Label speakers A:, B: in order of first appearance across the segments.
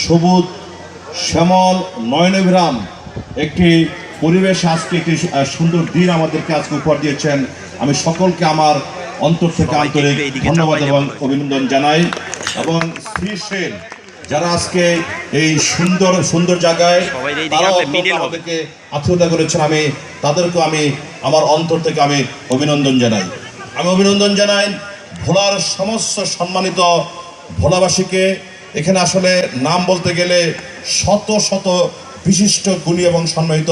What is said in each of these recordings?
A: সবুজ শ্যামল নয়নবিরাম একটি পরিবেশ আজকে একটি সুন্দর দিন আমাদেরকে আজকে উপহার দিয়েছেন। আমি সকলকে আমার অন্তর থেকে আন্তরিক ধন্যবাদ এবং অভিনন্দন জানাই। এবং শ্রীশের যারা আজকে এই সুন্দর সুন্দর জায়গায় আমাদেরকে আতিথ্য করেছেন, আমি তাদেরকে আমি আমার অন্তর থেকে আমি অভিনন্দন জানাই। আমি অভিনন্দন জানাই ভোলার সমস্ত সম্মানিত ভোলাবাসীকে। এখানে আসলে নাম বলতে গেলে শত শত বিশিষ্ট গুণী এবং সম্মানিত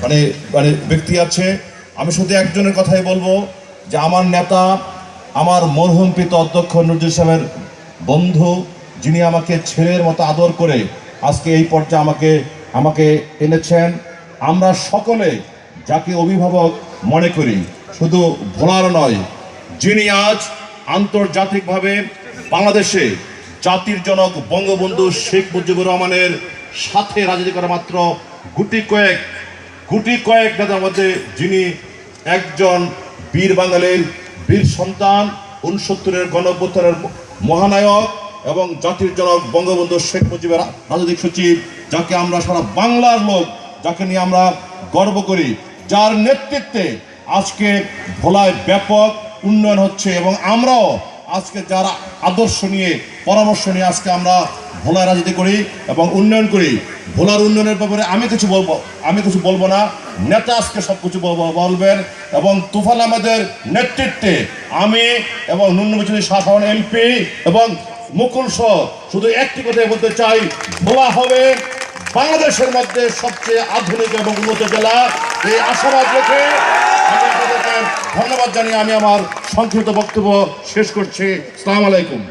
A: মানে ব্যক্তি আছে। আমি শুধু একজনের কথাই বলবো যে আমার নেতা, আমার মরহুম পিতা অধ্যক্ষ নজরুল সাহেবের বন্ধু, যিনি আমাকে ছেলের মতো আদর করে আজকে এই পর্যায়ে আমাকে এনেছেন। আমরা সকলে যাকে অভিভাবক মনে করি, শুধু ভোলার নয়, যিনি আজ আন্তর্জাতিকভাবে বাংলাদেশে জাতির জনক বঙ্গবন্ধু শেখ মুজিবুর রহমানের সাথে রাজনীতি করা মাত্র গুটি কয়েক নেতার মধ্যে যিনি একজন বীর বাঙালির বীর সন্তান, 69-এর গণঅভ্যুত্থানের মহানায়ক এবং জাতির জনক বঙ্গবন্ধু শেখ মুজিবের রাজনৈতিক সচিব, যাকে আমরা সারা বাংলার লোক, যাকে নিয়ে আমরা গর্ব করি, যার নেতৃত্বে আজকে ভোলায় ব্যাপক উন্নয়ন হচ্ছে। এবং আমরাও আজকে যারা আদর্শ নিয়ে পরামর্শ নিয়ে আজকে আমরা ভোলায় রাজনীতি করি এবং উন্নয়ন করি। ভোলার উন্নয়নের ব্যাপারে আমি কিছু বলবো না, নেতা আজকে সব কিছু বলবেন। এবং তুফান আহমেদের নেতৃত্বে আমি এবং নুন্নবচনী সাধারণ এমপি এবং মুকুল সহ শুধু একটি কথাই বলতে চাই, ভোলা হবে বাংলাদেশের মধ্যে সবচেয়ে আধুনিক এবং উন্নত জেলা। এই আশাবাদ রেখে ধন্যবাদ জানিয়ে আমি আমার সংক্ষিপ্ত বক্তব্য শেষ করছি। আসসালামু আলাইকুম।